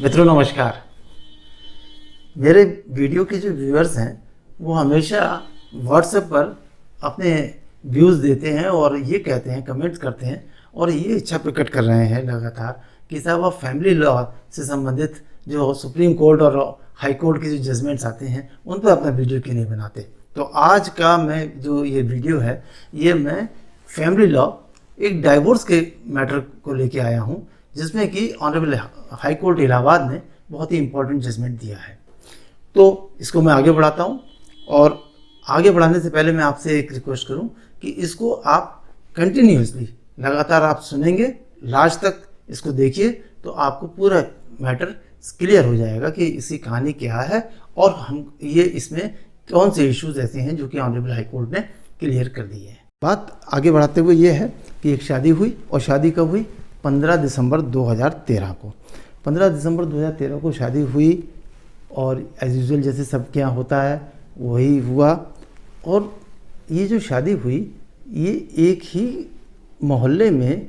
मित्रों नमस्कार। मेरे वीडियो के जो व्यूअर्स हैं वो हमेशा व्हाट्सएप पर अपने व्यूज़ देते हैं और ये कहते हैं, कमेंट्स करते हैं और ये इच्छा प्रकट कर रहे हैं लगातार कि साहब आप फैमिली लॉ से संबंधित जो सुप्रीम कोर्ट और हाई कोर्ट के जो जजमेंट्स आते हैं उन पर अपना वीडियो क्यों नहीं बनाते। तो आज का मैं जो ये वीडियो है ये मैं फैमिली लॉ एक डाइवोर्स के मैटर को लेके आया हूँ, जिसमें कि ऑनरेबल हाई कोर्ट इलाहाबाद ने बहुत ही इंपॉर्टेंट जजमेंट दिया है। तो इसको मैं आगे बढ़ाता हूँ और आगे बढ़ाने से पहले मैं आपसे एक रिक्वेस्ट करूँ कि इसको आप कंटिन्यूसली लगातार आप सुनेंगे, लास्ट तक इसको देखिए तो आपको पूरा मैटर क्लियर हो जाएगा कि इसकी कहानी क्या है और हम ये इसमें कौन से इश्यूज ऐसे हैं जो कि ऑनरेबल हाई कोर्ट ने क्लियर कर दिए हैं। बात आगे बढ़ाते हुए ये है कि एक शादी हुई और शादी कब हुई? 15 दिसंबर 2013 को। 15 दिसंबर 2013 को शादी हुई और एज यूजुअल जैसे सबके यहाँ होता है वही हुआ। और ये जो शादी हुई ये एक ही मोहल्ले में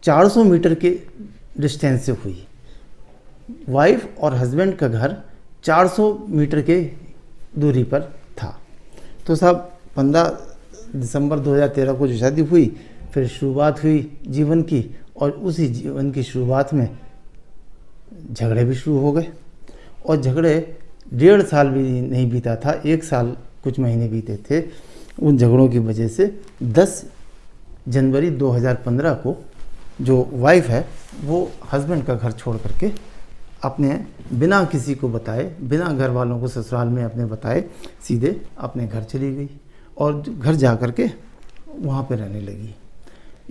400 मीटर के डिस्टेंस से हुई। वाइफ और हस्बैंड का घर 400 मीटर के दूरी पर था। तो साहब 15 दिसंबर 2013 को जो शादी हुई, फिर शुरुआत हुई जीवन की और उसी जीवन की शुरुआत में झगड़े भी शुरू हो गए। और झगड़े 1.5 साल भी नहीं बीता था, 1 साल कुछ महीने बीते थे। उन झगड़ों की वजह से 10 जनवरी 2015 को जो वाइफ है वो हस्बैंड का घर छोड़ करके अपने बिना किसी को बताए, बिना घर वालों को ससुराल में अपने बताए सीधे अपने घर चली गई और घर जा कर के वहाँ पे रहने लगी।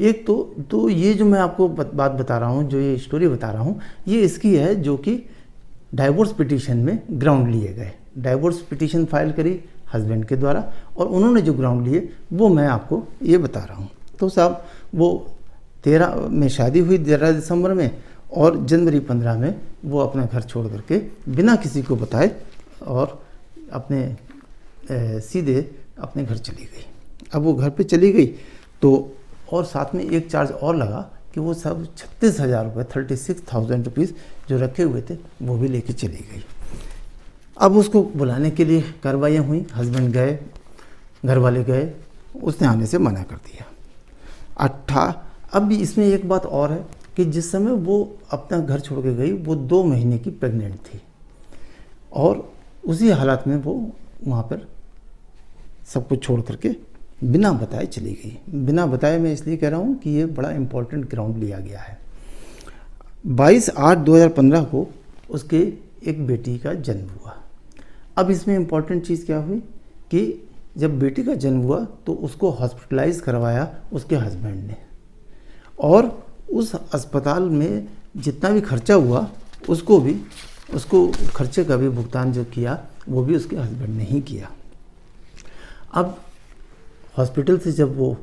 एक तो ये जो मैं आपको बात बता रहा हूँ, जो ये स्टोरी बता रहा हूँ, ये इसकी है जो कि डाइवोर्स पिटीशन में ग्राउंड लिए गए। डाइवोर्स पिटीशन फाइल करी हस्बैंड के द्वारा और उन्होंने जो ग्राउंड लिए वो मैं आपको ये बता रहा हूँ। तो साहब वो 13 में शादी हुई 13 दिसंबर में और जनवरी 15 में वो अपना घर छोड़ करके बिना किसी को बताए और अपने सीधे अपने घर चली गई। अब वो घर पे चली गई तो और साथ में एक चार्ज और लगा कि वो सब 36,000 रुपये 36,000 रुपीज़ जो रखे हुए थे वो भी लेके चली गई। अब उसको बुलाने के लिए कार्रवाइयाँ हुई, हस्बैंड गए, घर वाले गए, उसने आने से मना कर दिया। अब भी इसमें एक बात और है कि जिस समय वो अपना घर छोड़ के गई वो 2 महीने की प्रेग्नेंट थी और उसी हालात में वो वहाँ पर सब कुछ छोड़ करके बिना बताए चली गई। बिना बताए मैं इसलिए कह रहा हूँ कि ये बड़ा इम्पोर्टेंट ग्राउंड लिया गया है। 22/8/2015 को उसके एक बेटी का जन्म हुआ। अब इसमें इम्पोर्टेंट चीज़ क्या हुई कि जब बेटी का जन्म हुआ तो उसको हॉस्पिटलाइज करवाया उसके हस्बैंड ने और उस अस्पताल में जितना भी खर्चा हुआ उसको खर्चे का भी भुगतान जो किया वो भी उसके हस्बैंड ने ही किया। अब हॉस्पिटल से जब वो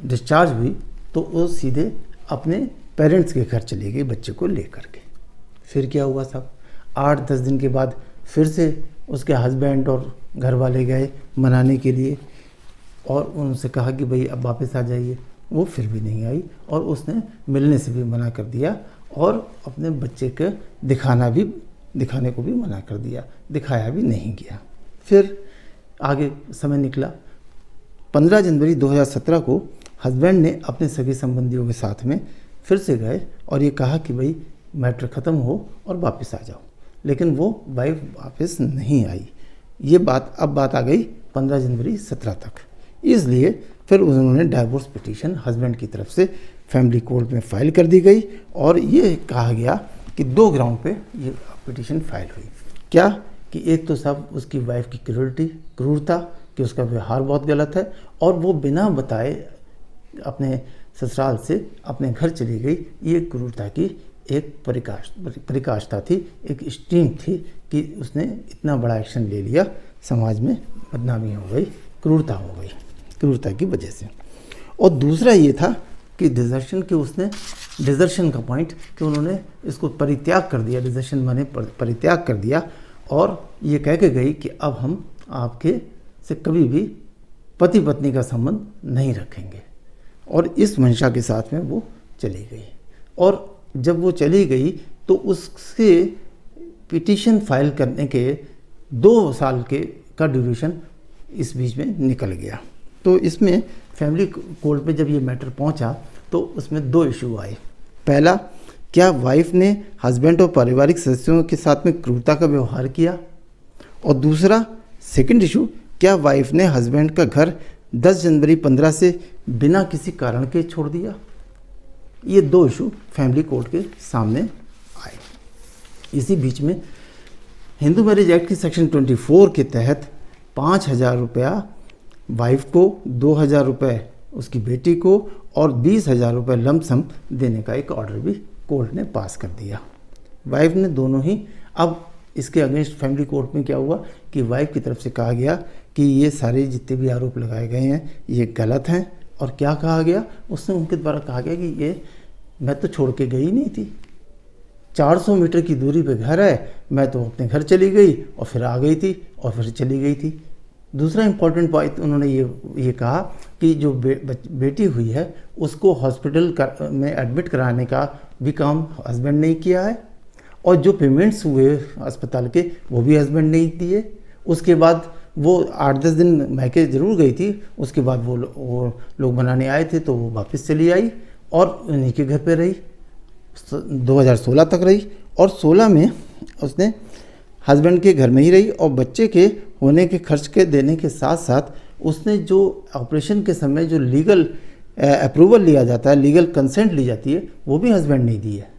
डिस्चार्ज हुई तो वो सीधे अपने पेरेंट्स के घर चली गई बच्चे को लेकर के। फिर क्या हुआ साहब, 8-10 दिन के बाद फिर से उसके हस्बैंड और घर वाले गए मनाने के लिए और उनसे कहा कि भाई अब वापस आ जाइए। वो फिर भी नहीं आई और उसने मिलने से भी मना कर दिया और अपने बच्चे के दिखाने को भी मना कर दिया, दिखाया भी नहीं गया। फिर आगे समय निकला। 15 जनवरी 2017 को हस्बैंड ने अपने सगे संबंधियों के साथ में फिर से गए और ये कहा कि भाई मैटर ख़त्म हो और वापस आ जाओ, लेकिन वो वाइफ वापस नहीं आई। ये बात आ गई 15 जनवरी 17 तक। इसलिए फिर उन्होंने डाइवोर्स पिटीशन हस्बैंड की तरफ से फैमिली कोर्ट में फाइल कर दी गई और ये कहा गया कि 2 ग्राउंड पे ये पिटीशन फाइल हुई। क्या कि एक तो सब उसकी वाइफ की क्रूरता कि उसका व्यवहार बहुत गलत है और वो बिना बताए अपने ससुराल से अपने घर चली गई। ये क्रूरता की एक परिकाष्ठा थी, एक स्ट्रीम थी कि उसने इतना बड़ा एक्शन ले लिया, समाज में बदनामी हो गई, क्रूरता हो गई, क्रूरता की वजह से। और दूसरा ये था कि डिजर्शन का पॉइंट कि उन्होंने इसको परित्याग कर दिया, डिजर्शन माने परित्याग कर दिया और ये कह के गई कि अब हम आपके से कभी भी पति पत्नी का संबंध नहीं रखेंगे और इस मंशा के साथ में वो चली गई। और जब वो चली गई तो उससे पिटीशन फाइल करने के 2 साल का ड्यूरेशन इस बीच में निकल गया। तो इसमें फैमिली कोर्ट में जब ये मैटर पहुंचा तो उसमें 2 इशू आए। पहला, क्या वाइफ ने हस्बैंड और पारिवारिक सदस्यों के साथ में क्रूरता का व्यवहार किया, और दूसरा सेकंड इशू, क्या वाइफ ने हस्बैंड का घर 10 जनवरी 15 से बिना किसी कारण के छोड़ दिया। ये 2 इशू फैमिली कोर्ट के सामने आए। इसी बीच में हिंदू मैरिज एक्ट की सेक्शन 24 के तहत 5,000 रुपया वाइफ को, 2,000 रुपये उसकी बेटी को और 20,000 रुपये लमसम देने का एक ऑर्डर भी कोर्ट ने पास कर दिया। वाइफ ने दोनों ही, अब इसके अगेंस्ट फैमिली कोर्ट में क्या हुआ कि वाइफ की तरफ से कहा गया कि ये सारे जितने भी आरोप लगाए गए हैं ये गलत हैं। और क्या कहा गया, उसने उनके द्वारा कहा गया कि ये मैं तो छोड़ के गई नहीं थी, 400 मीटर की दूरी पे घर है, मैं तो अपने घर चली गई और फिर आ गई थी और फिर चली गई थी। दूसरा इम्पॉर्टेंट पॉइंट उन्होंने ये कहा कि जो बेटी हुई है उसको हॉस्पिटल में एडमिट कराने का भी काम हस्बैंड ने किया है, और जो पेमेंट्स हुए अस्पताल के वो भी हस्बैंड ने दिए। उसके बाद वो 8-10 दिन मैके ज़रूर गई थी, उसके बाद वो लोग बनाने आए थे तो वो वापस चली आई और उन्हीं के घर पे रही, 2016 तक रही। और 16 में उसने हस्बैंड के घर में ही रही, और बच्चे के होने के खर्च के देने के साथ साथ उसने जो ऑपरेशन के समय जो लीगल अप्रूवल लिया जाता है, लीगल कंसेंट ली जाती है, वो भी हस्बैंड ने दी है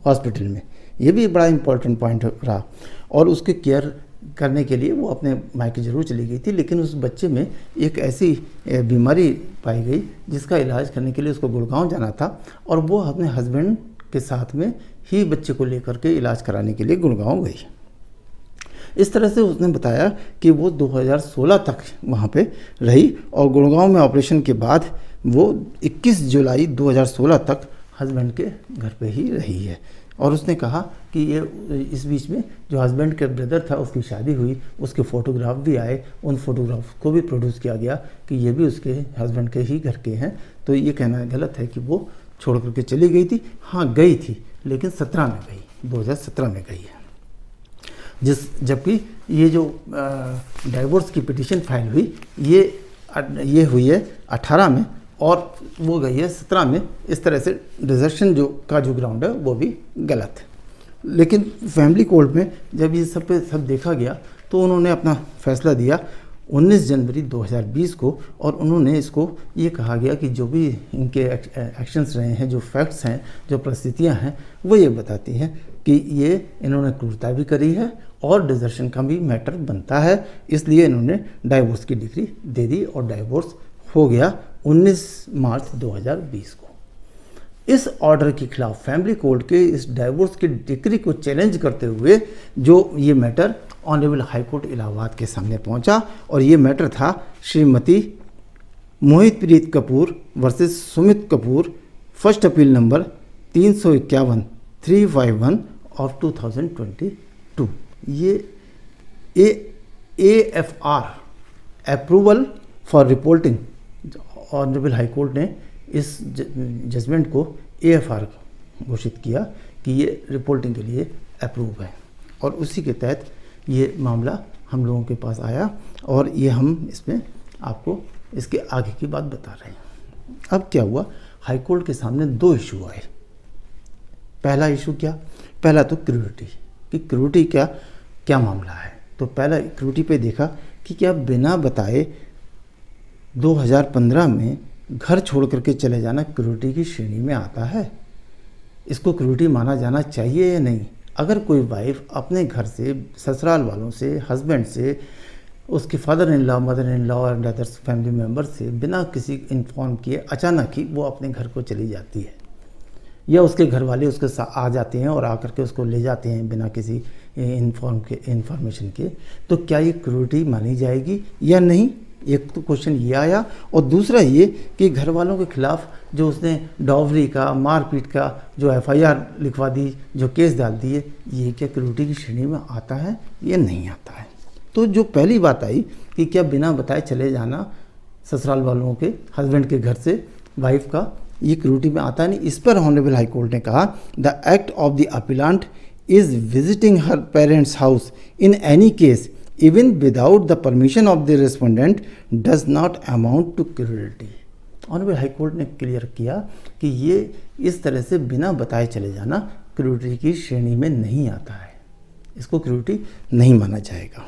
हॉस्पिटल में। ये भी बड़ा इंपॉर्टेंट पॉइंट रहा। और उसके केयर करने के लिए वो अपने मायके जरूर चली गई थी, लेकिन उस बच्चे में एक ऐसी बीमारी पाई गई जिसका इलाज करने के लिए उसको गुड़गांव जाना था, और वो अपने हस्बैंड के साथ में ही बच्चे को लेकर के इलाज कराने के लिए गुड़गांव गई। इस तरह से उसने बताया कि वो 2016 तक वहाँ पे रही, और गुड़गांव में ऑपरेशन के बाद वो 21 जुलाई 2016 तक हस्बैंड के घर पे ही रही है। और उसने कहा कि ये इस बीच में जो हस्बैंड के ब्रदर था उसकी शादी हुई, उसके फ़ोटोग्राफ भी आए, उन फोटोग्राफ को भी प्रोड्यूस किया गया कि ये भी उसके हस्बैंड के ही घर के हैं। तो ये कहना गलत है कि वो छोड़ करके चली गई थी। हाँ गई थी, लेकिन 17 में गई, 2017 में गई है। जबकि ये जो डाइवोर्स की पिटीशन फाइल हुई ये हुई है 18 में, और वो गई है 17 में। इस तरह से डिजर्शन जो ग्राउंड है वो भी गलत है। लेकिन फैमिली कोर्ट में जब ये सब देखा गया तो उन्होंने अपना फैसला दिया 19 जनवरी 2020 को, और उन्होंने इसको ये कहा गया कि जो भी इनके एक्शंस रहे हैं, जो फैक्ट्स हैं, जो परिस्थितियां हैं, वो ये बताती हैं कि ये इन्होंने क्रूरता भी करी है और डिजर्शन का भी मैटर बनता है। इसलिए इन्होंने डाइवोर्स की डिग्री दे दी और डाइवोर्स हो गया 19 मार्च 2020 को। इस ऑर्डर के खिलाफ फैमिली कोर्ट के इस डाइवोर्स की डिग्री को चैलेंज करते हुए जो ये matter honourable high court Allahabad के सामने पहुंचा, और ये मैटर था Shrimati Mohitpreet Kapoor versus Sumit Kapoor, first appeal number 351 of 2022। ये AFR approval for reporting, honourable high court ने इस जजमेंट को AFR घोषित किया कि ये रिपोर्टिंग के लिए अप्रूव है, और उसी के तहत ये मामला हम लोगों के पास आया, और ये हम इसमें आपको इसके आगे की बात बता रहे हैं। अब क्या हुआ, हाई कोर्ट के सामने 2 इशू आए। पहला इशू क्या, पहला तो क्रूरिटी कि क्रूरिटी क्या मामला है। तो पहला क्रूरिटी पे देखा कि क्या बिना बताए 2015 में घर छोड़ करके चले जाना क्रूरिटी की श्रेणी में आता है। इसको क्रूरिटी माना जाना चाहिए या नहीं। अगर कोई वाइफ अपने घर से, ससुराल वालों से, हस्बैंड से, उसके father in law, mother in law and others family member से बिना किसी इन्फॉर्म किए अचानक ही वो अपने घर को चली जाती है, या उसके घर वाले उसके साथ आ जाते हैं और आकर के उसको ले जाते हैं बिना किसी इन्फॉर्मेशन के, तो क्या ये क्रूरिटी मानी जाएगी या नहीं? एक तो क्वेश्चन ये आया, और दूसरा ये कि घर वालों के खिलाफ जो उसने डॉवरी का, मारपीट का जो FIR लिखवा दी, जो केस डाल दिए, ये क्या क्रूरिटी की श्रेणी में आता है या नहीं आता है? तो जो पहली बात आई कि क्या बिना बताए चले जाना ससुराल वालों के, हस्बैंड के घर से वाइफ का, ये क्रूरिटी में आता नहीं। इस पर ऑनरेबल हाई कोर्ट ने कहा the act of the appellant is visiting her parents house in any case even without the permission of the respondent does not amount to cruelty. Honourable high court ने clear किया कि ये इस तरह से बिना बताए चले जाना क्रूरिटी की श्रेणी में नहीं आता है, इसको क्रूरिटी नहीं माना जाएगा।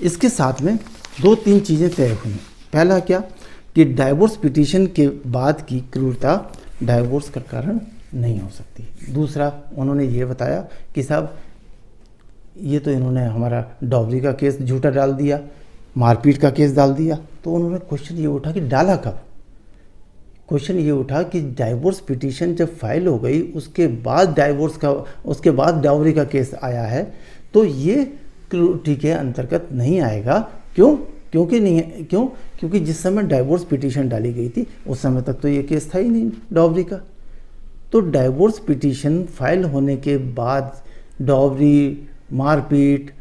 इसके साथ में 2-3 चीज़ें तय हुई। पहला क्या कि डाइवोर्स पिटीशन के बाद की क्रूरता डाइवोर्स का कारण नहीं हो सकती। दूसरा उन्होंने ये बताया कि साहब ये तो इन्होंने हमारा डॉवरी का केस झूठा डाल दिया, मारपीट का केस डाल दिया। तो उन्होंने क्वेश्चन ये उठा कि डाला कब। क्वेश्चन ये उठा कि डाइवोर्स पिटीशन जब फाइल हो गई उसके बाद डावरी का केस आया है, तो ये क्रूरिटी के अंतर्गत नहीं आएगा। क्योंकि जिस समय डाइवोर्स पिटीशन डाली गई थी उस समय तक तो ये केस था ही नहीं डावरी का। तो डाइवोर्स पिटीशन फाइल होने के बाद डावरी, मारपीट,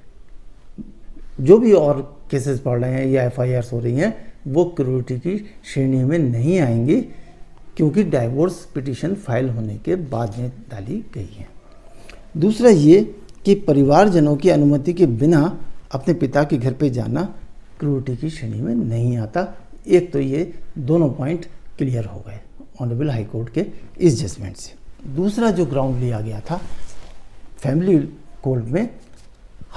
जो भी और केसेस पड़ रहे हैं या FIRs हो रही हैं, वो क्रूरिटी की श्रेणी में नहीं आएंगी, क्योंकि डाइवोर्स पिटीशन फाइल होने के बाद में डाली गई है। दूसरा ये कि परिवारजनों की अनुमति के बिना अपने पिता के घर पे जाना क्रूरिटी की श्रेणी में नहीं आता। एक तो ये दोनों पॉइंट क्लियर हो गए ऑनरेबल हाई कोर्ट के इस जजमेंट से। दूसरा जो ग्राउंड लिया गया था फैमिली कोर्ट में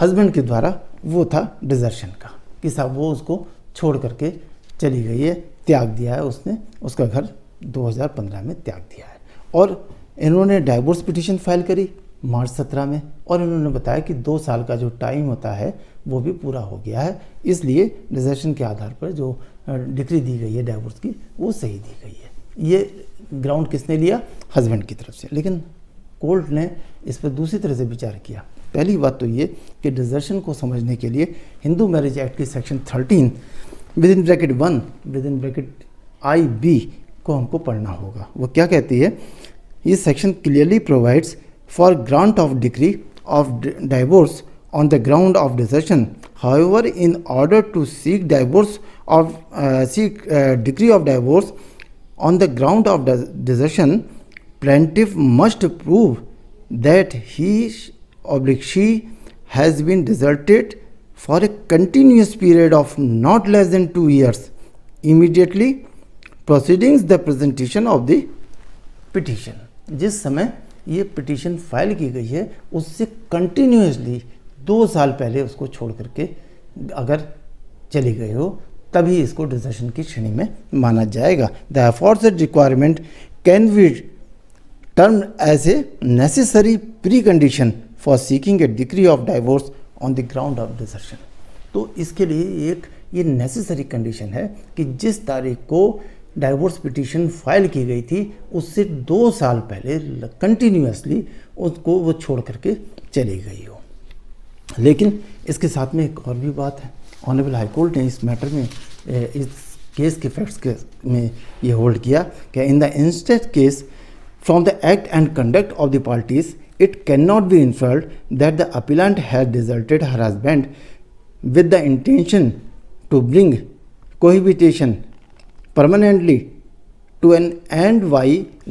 हस्बैंड के द्वारा, वो था डिजर्शन का, कि साहब वो उसको छोड़ करके चली गई है, त्याग दिया है उसने, उसका घर 2015 में त्याग दिया है। और इन्होंने डाइवोर्स पिटीशन फाइल करी मार्च 17 में, और इन्होंने बताया कि 2 साल का जो टाइम होता है वो भी पूरा हो गया है, इसलिए डिजर्शन के आधार पर जो डिक्री दी गई है डाइवोर्स की वो सही दी गई है। ये ग्राउंड किसने लिया? हस्बैंड की तरफ से। लेकिन कोर्ट ने इस पर दूसरी तरह से विचार किया। पहली बात तो ये कि डिजर्शन को समझने के लिए हिंदू मैरिज एक्ट की section 13 within bracket 1 within bracket IB को हमको पढ़ना होगा। वो क्या कहती है? ये section clearly provides for grant of decree of divorce on the ground of desertion. However, in order to seek decree of divorce on the ground of desertion, plaintiff must prove that he/she has been deserted for a continuous period of not less than 2 years immediately preceding the presentation of the petition. जिस समय ये petition file की गई है उससे continuously 2 साल पहले उसको छोड़ करके अगर चली गई हो तभी इसको डिजर्शन की श्रेणी में माना जाएगा। The aforesaid requirement can be termed as a necessary pre condition for seeking a decree of divorce on the ground of desertion. तो इसके लिए ये नेसेसरी कंडीशन है कि जिस तारीख को डाइवोर्स पिटीशन फाइल की गई थी उससे 2 साल पहले कंटिन्यूसली उसको वो छोड़ करके चली गई हो। लेकिन इसके साथ में एक और भी बात है। ऑनरेबल हाई कोर्ट ने इस मैटर में, इस केस के फैक्ट्स में ये होल्ड किया कि in the instant case from the act and conduct of the parties it can not be inferred that the appellant has deserted her husband with the intention to bring cohabitation permanently to an end by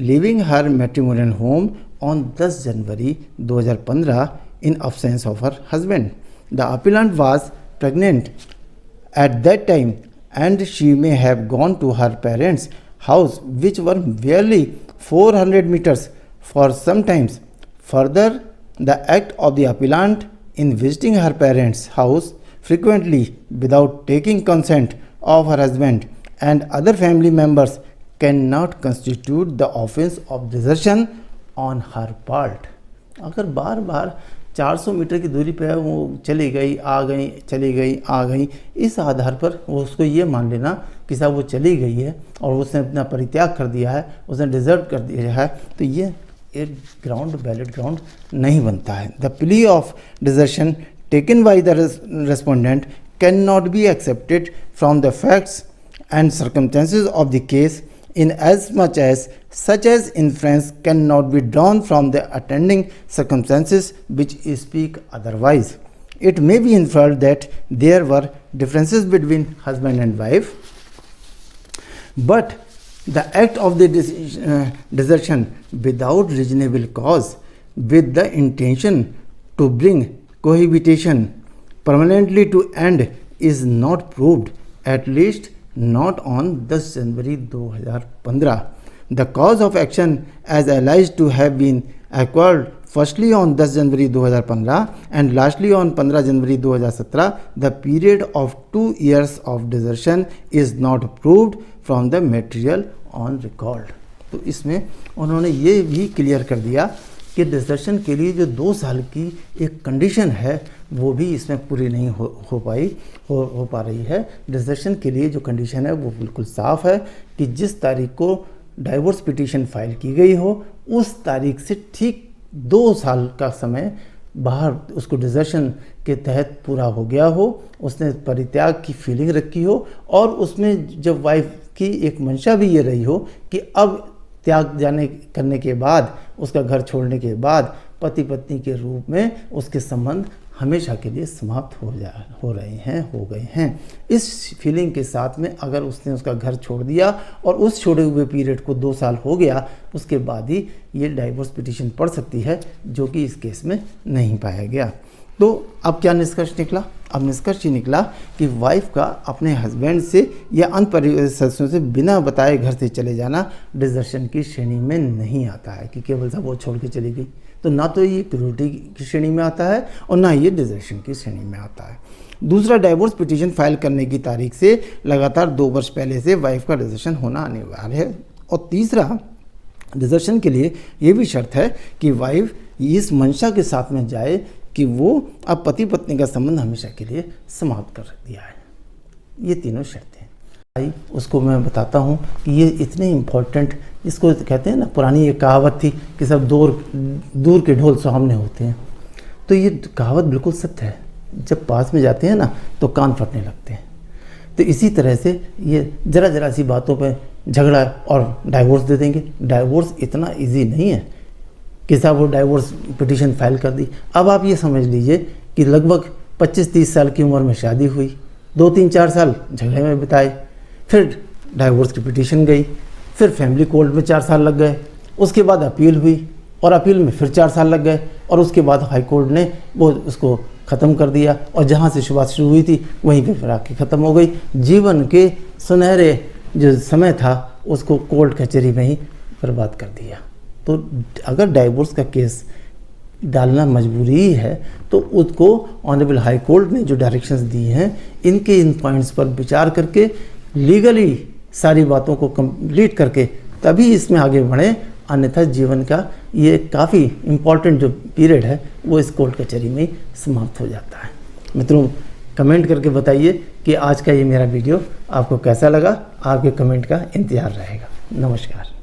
leaving her matrimonial home on 10 January 2015 in absence of her husband. The appellant was pregnant at that time and she may have gone to her parents' house, which were barely 400 meters for some time. Further, the act of the appellant in visiting her parents' house frequently without taking consent of her husband and other family members cannot constitute the offense of desertion on her part. अगर बार बार 400 metre की दूरी पे वो चली गई आ गई, इस आधार पर वो उसको ये मान लेना कि साहब वो चली गई है और उसने अपना परित्याग कर दिया है, उसने डिजर्ट कर दिया है, तो ये एक ग्राउंड वैलिड ग्राउंड नहीं बनता है। The plea of desertion taken by the respondent can not be accepted from the facts and circumstances of the case in as much as such as inference cannot be drawn from the attending circumstances which speak otherwise. It may be inferred that there were differences between husband and wife, but the act of the desertion without reasonable cause with the intention to bring cohabitation permanently to end is not proved, at least not on 10 January 2015. The cause of action as alleged to have been acquired firstly on 10 January 2015 and lastly on 15 January 2017. The period of 2 years of desertion is not proved from the material on record. तो इसमें उन्होंने ये भी clear कर दिया कि desertion के लिए जो 2 साल की एक कंडीशन है वो भी इसमें पूरी नहीं हो पा रही है। डिजर्शन के लिए जो कंडीशन है वो बिल्कुल साफ है कि जिस तारीख को डाइवोर्स पिटीशन फाइल की गई हो उस तारीख से ठीक 2 साल का समय बाहर उसको डिजर्शन के तहत पूरा हो गया हो, उसने परित्याग की फीलिंग रखी हो और उसमें जब वाइफ की एक मंशा भी ये रही हो कि अब त्याग करने के बाद, उसका घर छोड़ने के बाद पति पत्नी के रूप में उसके संबंध हमेशा के लिए समाप्त हो गए हैं। इस फीलिंग के साथ में अगर उसने उसका घर छोड़ दिया और उस छोड़े हुए पीरियड को 2 साल हो गया, उसके बाद ही ये डाइवोर्स पिटीशन पड़ सकती है, जो कि इस केस में नहीं पाया गया। तो अब क्या निष्कर्ष निकला? अब निष्कर्ष ये निकला कि वाइफ का अपने हस्बैंड से या अन्य परिवार सदस्यों से बिना बताए घर से चले जाना डिजर्शन की श्रेणी में नहीं आता है कि केवल सब वो छोड़ के चली गई। तो ना तो ये क्रूरटी की श्रेणी में आता है और ना ये डिजर्शन की श्रेणी में आता है। दूसरा, डाइवोर्स पिटीशन फाइल करने की तारीख से लगातार 2 वर्ष पहले से वाइफ का डिजर्शन होना अनिवार्य है। और तीसरा, डिजर्शन के लिए ये भी शर्त है कि वाइफ इस मंशा के साथ में जाए कि वो अब पति पत्नी का संबंध हमेशा के लिए समाप्त कर दिया है। ये तीनों शर्तें भाई उसको मैं बताता हूँ कि ये इतने इम्पोर्टेंट, इसको कहते हैं ना, पुरानी एक कहावत थी कि सब दूर के ढोल सुहावने होते हैं। तो ये कहावत बिल्कुल सत्य है। जब पास में जाते हैं ना तो कान फटने लगते हैं। तो इसी तरह से ये ज़रा सी बातों पे झगड़ा और डाइवोर्स दे देंगे। डाइवोर्स इतना इजी नहीं है कि साहब वो डाइवोर्स पिटीशन फाइल कर दी। अब आप ये समझ लीजिए कि लगभग 25-30 साल की उम्र में शादी हुई, 2-3-4 साल झगड़े में बिताए, फिर डाइवोर्स की पिटीशन गई, फिर फैमिली कोर्ट में 4 साल लग गए, उसके बाद अपील हुई और अपील में फिर 4 साल लग गए और उसके बाद हाई कोर्ट ने वो उसको ख़त्म कर दिया और जहाँ से शुरुआत शुरू हुई थी वहीं पे फिर आके ख़त्म हो गई। जीवन के सुनहरे जो समय था उसको कोर्ट कचहरी में ही बर्बाद कर दिया। तो अगर डाइवोर्स का केस डालना मजबूरी ही है तो उसको ऑनरेबल हाई कोर्ट ने जो डायरेक्शंस दी हैं इन पॉइंट्स पर विचार करके लीगली सारी बातों को कंप्लीट करके तभी इसमें आगे बढ़ें, अन्यथा जीवन का ये काफ़ी इम्पॉर्टेंट जो पीरियड है वो इस कोर्ट कचहरी में समाप्त हो जाता है। मित्रों, कमेंट करके बताइए कि आज का ये मेरा वीडियो आपको कैसा लगा। आपके कमेंट का इंतज़ार रहेगा। नमस्कार।